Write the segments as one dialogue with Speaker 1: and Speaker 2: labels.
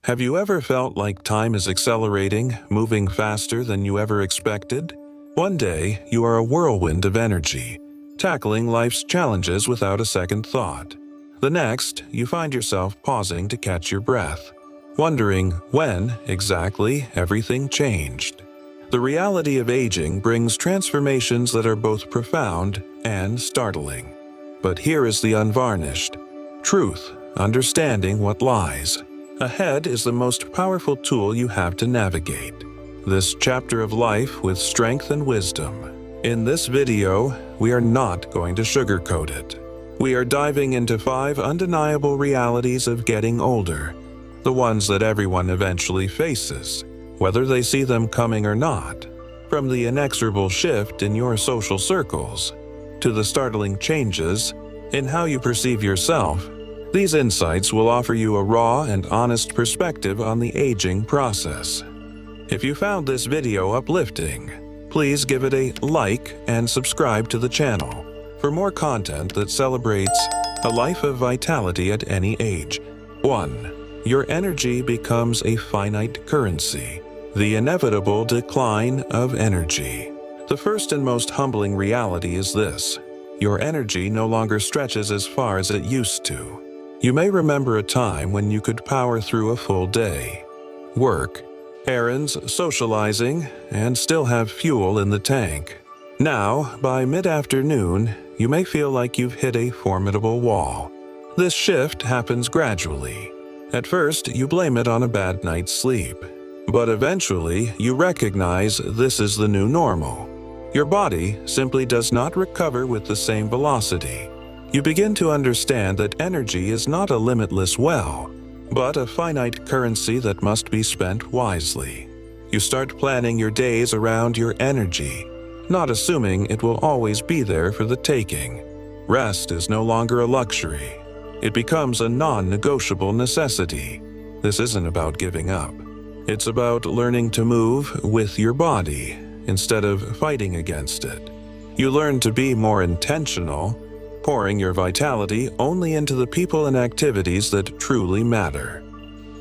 Speaker 1: Have you ever felt like time is accelerating, moving faster than you ever expected? One day, you are a whirlwind of energy, tackling life's challenges without a second thought. The next, you find yourself pausing to catch your breath, wondering when, exactly, everything changed. The reality of aging brings transformations that are both profound and startling. But here is the unvarnished truth, understanding what lies ahead is the most powerful tool you have to navigate this chapter of life with strength and wisdom. In this video, we are not going to sugarcoat it. We are diving into 5 undeniable realities of getting older, the ones that everyone eventually faces, whether they see them coming or not. From the inexorable shift in your social circles to the startling changes in how you perceive yourself, these insights will offer you a raw and honest perspective on the aging process. If you found this video uplifting, please give it a like and subscribe to the channel for more content that celebrates a life of vitality at any age. 1. Your energy becomes a finite currency. The inevitable decline of energy. The first and most humbling reality is this: your energy no longer stretches as far as it used to. You may remember a time when you could power through a full day, work, errands, socializing, and still have fuel in the tank. Now, by mid-afternoon, you may feel like you've hit a formidable wall. This shift happens gradually. At first, you blame it on a bad night's sleep. But eventually, you recognize this is the new normal. Your body simply does not recover with the same velocity. You begin to understand that energy is not a limitless well, but a finite currency that must be spent wisely. You start planning your days around your energy, not assuming it will always be there for the taking. Rest is no longer a luxury. It becomes a non-negotiable necessity. This isn't about giving up. It's about learning to move with your body instead of fighting against it. You learn to be more intentional, pouring your vitality only into the people and activities that truly matter.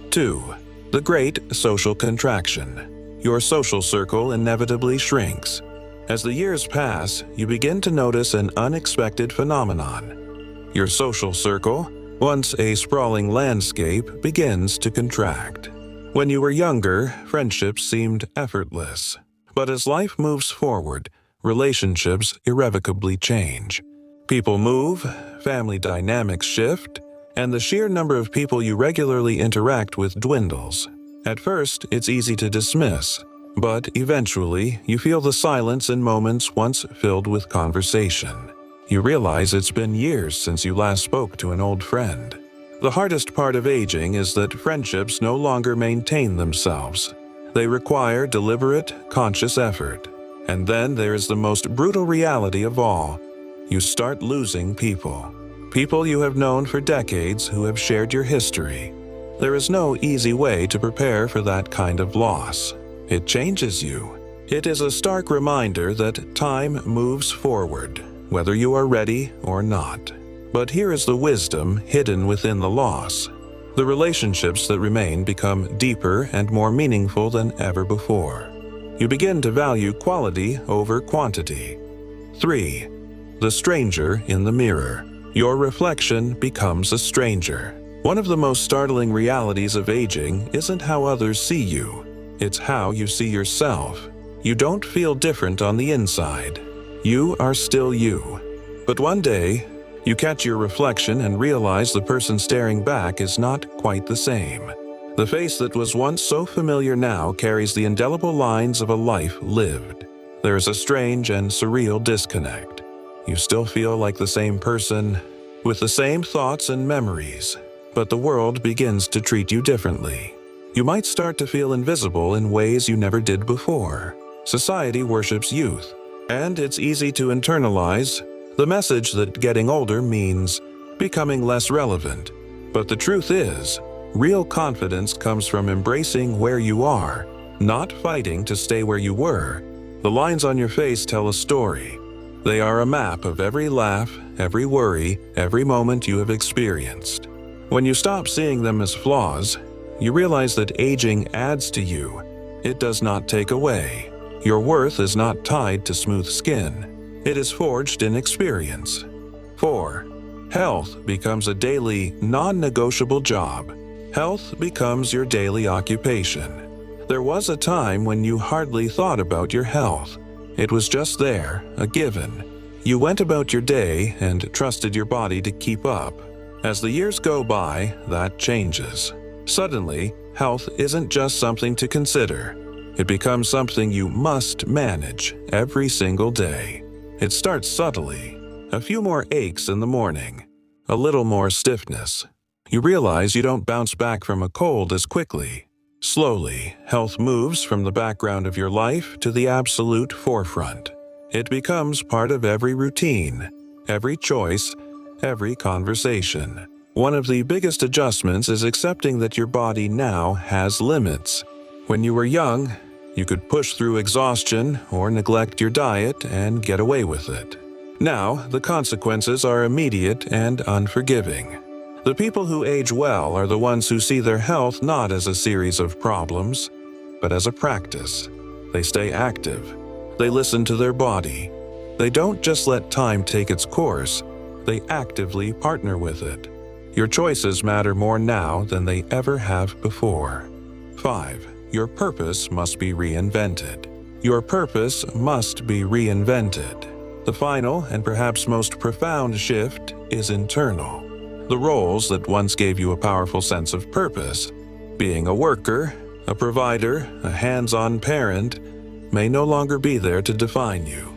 Speaker 1: 2. The great social contraction. Your social circle inevitably shrinks. As the years pass, you begin to notice an unexpected phenomenon. Your social circle, once a sprawling landscape, begins to contract. When you were younger, friendships seemed effortless. But as life moves forward, relationships irrevocably change. People move, family dynamics shift, and the sheer number of people you regularly interact with dwindles. At first, it's easy to dismiss, but eventually, you feel the silence in moments once filled with conversation. You realize it's been years since you last spoke to an old friend. The hardest part of aging is that friendships no longer maintain themselves. They require deliberate, conscious effort. And then there is the most brutal reality of all. You start losing people. People you have known for decades who have shared your history. There is no easy way to prepare for that kind of loss. It changes you. It is a stark reminder that time moves forward, whether you are ready or not. But here is the wisdom hidden within the loss. The relationships that remain become deeper and more meaningful than ever before. You begin to value quality over quantity. 3. The stranger in the mirror. Your reflection becomes a stranger. One of the most startling realities of aging isn't how others see you. It's how you see yourself. You don't feel different on the inside. You are still you. But one day, you catch your reflection and realize the person staring back is not quite the same. The face that was once so familiar now carries the indelible lines of a life lived. There is a strange and surreal disconnect. You still feel like the same person, with the same thoughts and memories, but the world begins to treat you differently. You might start to feel invisible in ways you never did before. Society worships youth, and it's easy to internalize the message that getting older means becoming less relevant. But the truth is, real confidence comes from embracing where you are, not fighting to stay where you were. The lines on your face tell a story. They are a map of every laugh, every worry, every moment you have experienced. When you stop seeing them as flaws, you realize that aging adds to you. It does not take away. Your worth is not tied to smooth skin. It is forged in experience. 4. Health becomes a daily, non-negotiable job. Health becomes your daily occupation. There was a time when you hardly thought about your health. It was just there, a given. You went about your day and trusted your body to keep up. As the years go by, that changes. Suddenly, health isn't just something to consider. It becomes something you must manage every single day. It starts subtly. A few more aches in the morning. A little more stiffness. You realize you don't bounce back from a cold as quickly. Slowly, health moves from the background of your life to the absolute forefront. It becomes part of every routine, every choice, every conversation. One of the biggest adjustments is accepting that your body now has limits. When you were young, you could push through exhaustion or neglect your diet and get away with it. Now, the consequences are immediate and unforgiving. The people who age well are the ones who see their health not as a series of problems, but as a practice. They stay active. They listen to their body. They don't just let time take its course. They actively partner with it. Your choices matter more now than they ever have before. 5. Your purpose must be reinvented. Your purpose must be reinvented. The final and perhaps most profound shift is internal. The roles that once gave you a powerful sense of purpose, being a worker, a provider, a hands-on parent, may no longer be there to define you.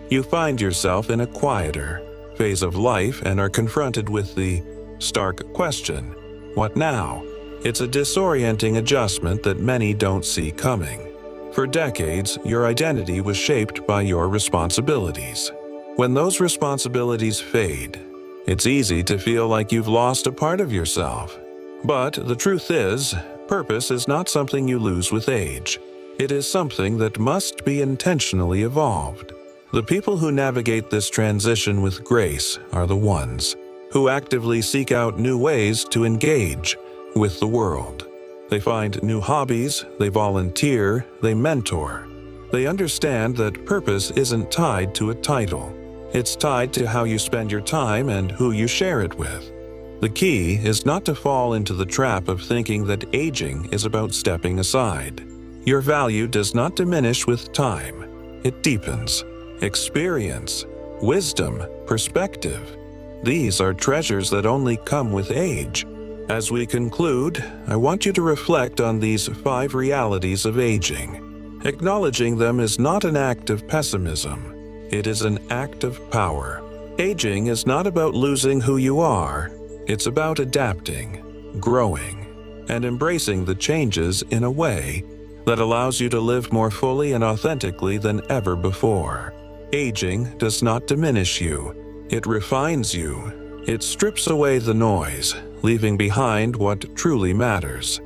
Speaker 1: You find yourself in a quieter phase of life and are confronted with the stark question, what now? It's a disorienting adjustment that many don't see coming. For decades, your identity was shaped by your responsibilities. When those responsibilities fade, it's easy to feel like you've lost a part of yourself. But the truth is, purpose is not something you lose with age. It is something that must be intentionally evolved. The people who navigate this transition with grace are the ones who actively seek out new ways to engage with the world. They find new hobbies, they volunteer, they mentor. They understand that purpose isn't tied to a title. It's tied to how you spend your time and who you share it with. The key is not to fall into the trap of thinking that aging is about stepping aside. Your value does not diminish with time. It deepens. Experience, wisdom, perspective. These are treasures that only come with age. As we conclude, I want you to reflect on these 5 realities of aging. Acknowledging them is not an act of pessimism. It is an act of power. Aging is not about losing who you are. It's about adapting, growing, and embracing the changes in a way that allows you to live more fully and authentically than ever before. Aging does not diminish you. It refines you. It strips away the noise, leaving behind what truly matters: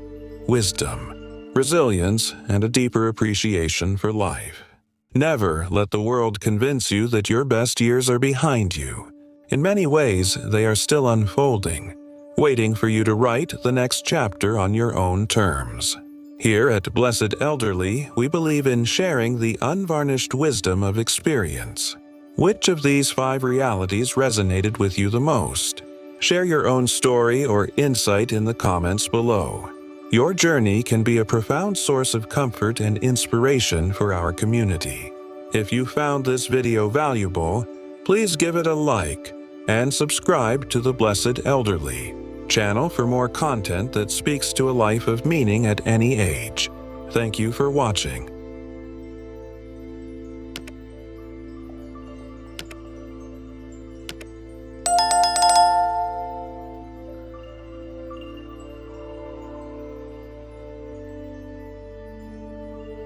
Speaker 1: wisdom, resilience, and a deeper appreciation for life. Never let the world convince you that your best years are behind you. In many ways, they are still unfolding, waiting for you to write the next chapter on your own terms. Here at Blessed Elderly, we believe in sharing the unvarnished wisdom of experience. Which of these 5 realities resonated with you the most? Share your own story or insight in the comments below. Your journey can be a profound source of comfort and inspiration for our community. If you found this video valuable, please give it a like and subscribe to the Blessed Elderly channel for more content that speaks to a life of meaning at any age. Thank you for watching.